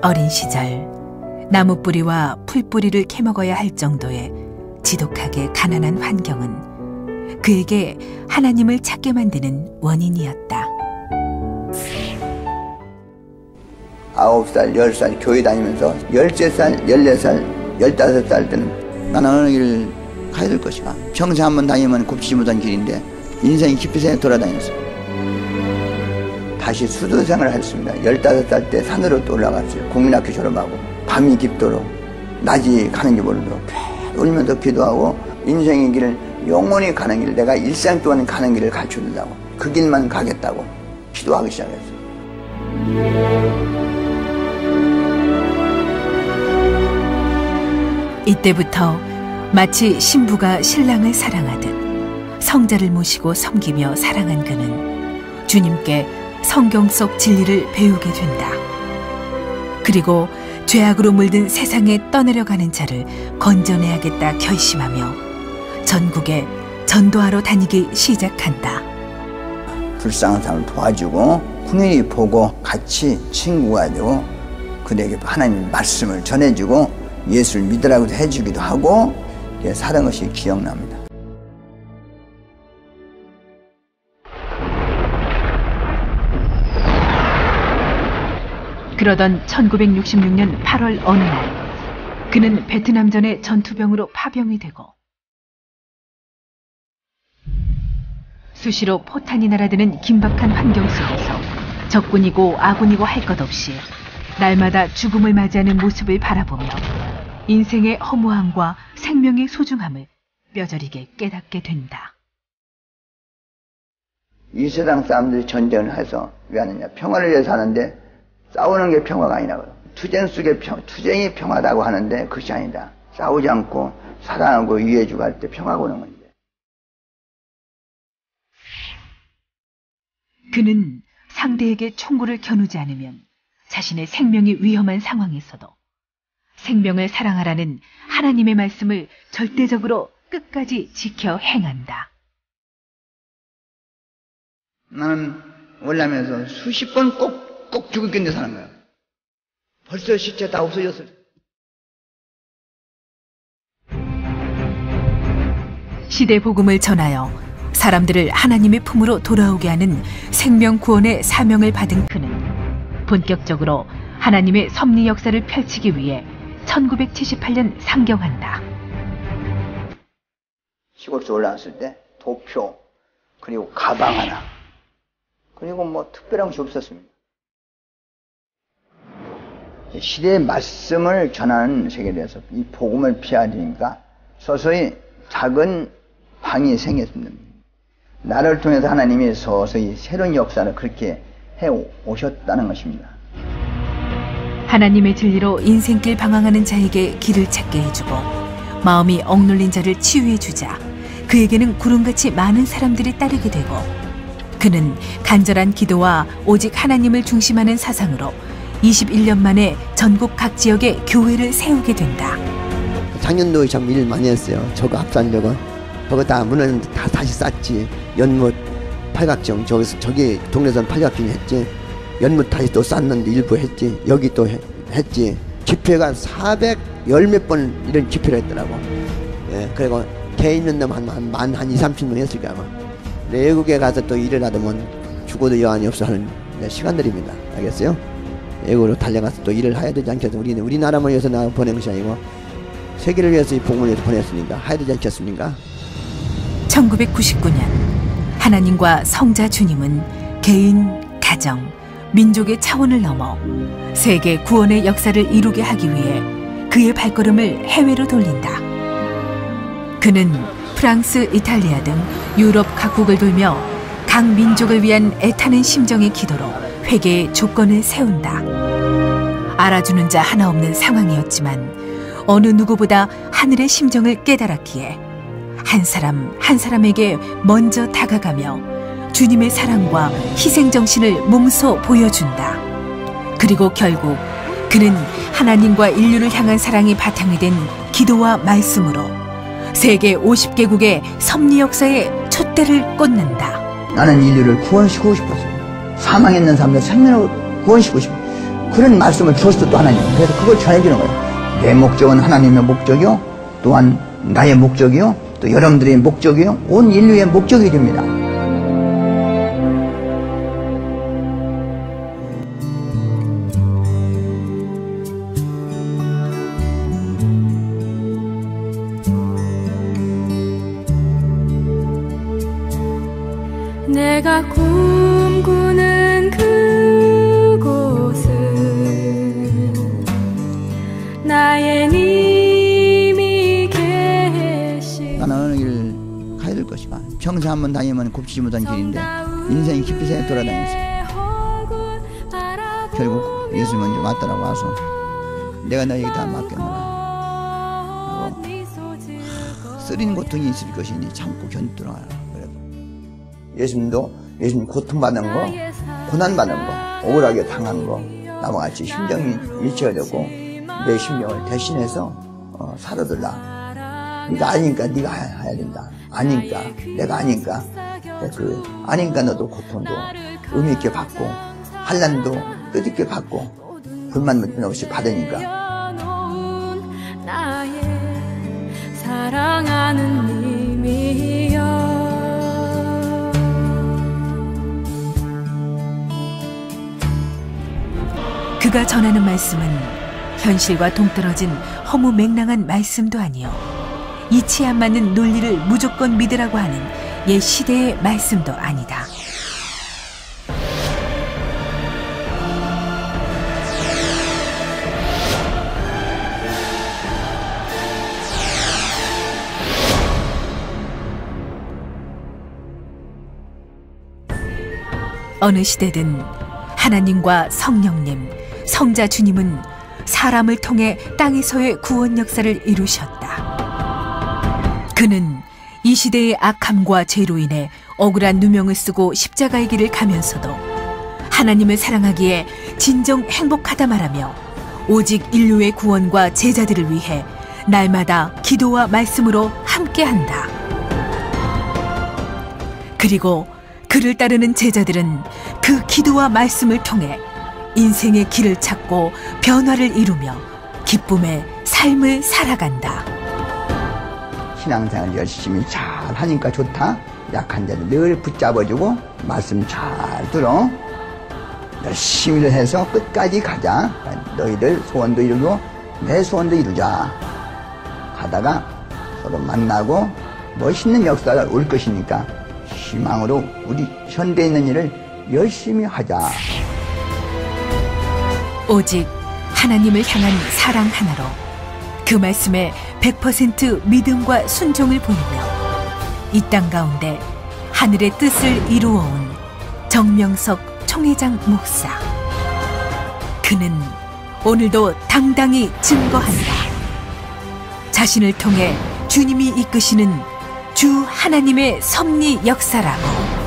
어린 시절 나무 뿌리와 풀 뿌리를 캐먹어야 할 정도의 지독하게 가난한 환경은 그에게 하나님을 찾게 만드는 원인이었다. 9살, 10살 교회 다니면서 13살, 14살, 15살 때는 나는 어느 길을 가야 될 것인가. 평생 한번 다니면 곱지 못한 길인데 인생이 깊이 생에 돌아다녔어. 다시 수도 생활을 했습니다. 15살 때 산으로 또 올라갔어요. 국민학교 졸업하고 밤이 깊도록 낮이 가는지 모르도록 계속 울면서 기도하고 인생의 길을 영원히 가는 길, 내가 일생 동안 가는 길을 가르쳐준다고, 그 길만 가겠다고 기도하기 시작했어요. 이때부터 마치 신부가 신랑을 사랑하듯 성자를 모시고 섬기며 사랑한 그는 주님께 성경 속 진리를 배우게 된다. 그리고 죄악으로 물든 세상에 떠내려가는 자를 건져내야겠다 결심하며 전국에 전도하러 다니기 시작한다. 불쌍한 사람을 도와주고 hun연히 보고 같이 친구가 되고 그들에게 하나님의 말씀을 전해주고 예수를 믿으라고 해주기도 하고 살은 것이 기억납니다. 그러던 1966년 8월 어느 날 그는 베트남전의 전투병으로 파병이 되고 수시로 포탄이 날아드는 긴박한 환경 속에서 적군이고 아군이고 할 것 없이 날마다 죽음을 맞이하는 모습을 바라보며 인생의 허무함과 생명의 소중함을 뼈저리게 깨닫게 된다. 이 세상 사람들이 전쟁을 해서 왜 하느냐? 평화를 위해서 하는데 싸우는 게 평화가 아니라고요. 투쟁 속에 투쟁이 평화다고 하는데 그것이 아니다. 싸우지 않고 사랑하고 이해해주고 할 때 평화가 오는 건데. 그는 상대에게 총구를 겨누지 않으면 자신의 생명이 위험한 상황에서도 생명을 사랑하라는 하나님의 말씀을 절대적으로 끝까지 지켜 행한다. 나는 월남에서 수십 번 꼭 죽을 겠는데 사는 거야. 벌써 시체 다 없어졌어. 시대 복음을 전하여 사람들을 하나님의 품으로 돌아오게 하는 생명 구원의 사명을 받은 그는 본격적으로 하나님의 섭리 역사를 펼치기 위해 1978년 상경한다. 시골에서 올라왔을 때 도표 그리고 가방 하나 그리고 뭐 특별한 것이 없었습니다. 시대의 말씀을 전하는 세계에서 이 복음을 피해야 되니까 서서히 작은 방이 생겼습니다. 나를 통해서 하나님이 서서히 새로운 역사를 그렇게 해 오셨다는 것입니다. 하나님의 진리로 인생길 방황하는 자에게 길을 찾게 해주고 마음이 억눌린 자를 치유해주자 그에게는 구름같이 많은 사람들이 따르게 되고 그는 간절한 기도와 오직 하나님을 중심하는 사상으로 21년 만에 전국 각 지역에 교회를 세우게 된다. 작년도에 참 일 많이 했어요. 저거 합산적은 저거 다 문은 다 다시 쌌지. 연못 팔각정 저기 동네선 팔각정 했지. 연못 다시 또 쌌는데 일부 했지. 여기 또 했지. 집회가 410 몇 번 이런 집회를 했더라고. 예, 그리고 개 있는 데만 한 2, 30명 했을까 아마. 외국에 가서 또 일을 하더면 죽어도 여한이 없어 하는 시간들입니다. 알겠어요? 외국으로 달려가서 또 일을 해야 되지 않겠습니까? 우리는 우리나라만 위해서 나 보낸 것이 아니고 세계를 위해서 이 복음을 위해서 보냈으니까 해야 되지 않겠습니까? 1999년 하나님과 성자 주님은 개인, 가정, 민족의 차원을 넘어 세계 구원의 역사를 이루게 하기 위해 그의 발걸음을 해외로 돌린다. 그는 프랑스, 이탈리아 등 유럽 각국을 돌며 각 민족을 위한 애타는 심정의 기도로 회개의 조건을 세운다. 알아주는 자 하나 없는 상황이었지만 어느 누구보다 하늘의 심정을 깨달았기에 한 사람 한 사람에게 먼저 다가가며 주님의 사랑과 희생정신을 몸소 보여준다. 그리고 결국 그는 하나님과 인류를 향한 사랑이 바탕이 된 기도와 말씀으로 세계 50개국의 섭리 역사에 촛대를 꽂는다. 나는 인류를 구원시키고 싶었어요. 사망했는 사람들 생명을 구원시키고 싶어요. 그런 말씀을 주었어 또 하나님. 그래서 그걸 전해주는 거예요. 내 목적은 하나님의 목적이요, 또한 나의 목적이요, 또 여러분들의 목적이요, 온 인류의 목적이 됩니다. 내가 꿈꾸는 그곳은 나의 님이 계시. 나는 어느 길을 가야 될 것이가. 평생 한번 다니면 곱치지 못한 길인데 인생이 깊이 새에 돌아다녔어요. 결국 예수 먼저 왔다라고 와서 내가 너에게 다 맡겨놓으라. 쓰린 고통이 있을 것이니 참고 견디라. 예수님도 예수님 고통받는 거, 고난받는 거, 억울하게 당한 거, 나와 같이 심정이 일치가 되고 내 심정을 대신해서 살아들라. 네가 아니니까 네가 해야 된다. 아니니까 내가 아니니까 아니니까 너도 고통도 의미 있게 받고 환난도 뜻있게 받고 불만 없이 받으니까. 나의 사랑하는 님이여. 그가 전하는 말씀은 현실과 동떨어진 허무맹랑한 말씀도 아니요, 이치에 안 맞는 논리를 무조건 믿으라고 하는 옛 시대의 말씀도 아니다. 어느 시대든 하나님과 성령님, 성자 주님은 사람을 통해 땅에서의 구원 역사를 이루셨다. 그는 이 시대의 악함과 죄로 인해 억울한 누명을 쓰고 십자가의 길을 가면서도 하나님을 사랑하기에 진정 행복하다 말하며 오직 인류의 구원과 제자들을 위해 날마다 기도와 말씀으로 함께한다. 그리고 그를 따르는 제자들은 그 기도와 말씀을 통해 인생의 길을 찾고 변화를 이루며 기쁨의 삶을 살아간다. 신앙생활 열심히 잘 하니까 좋다. 약한 자들 늘 붙잡아주고 말씀 잘 들어. 열심히 해서 끝까지 가자. 너희들 소원도 이루고 내 소원도 이루자. 가다가 서로 만나고 멋있는 역사가 올 것이니까 희망으로 우리 현대에 있는 일을 열심히 하자. 오직 하나님을 향한 사랑 하나로 그 말씀에 100% 믿음과 순종을 보이며 이 땅 가운데 하늘의 뜻을 이루어온 정명석 총회장 목사. 그는 오늘도 당당히 증거한다. 자신을 통해 주님이 이끄시는 주 하나님의 섭리 역사라고.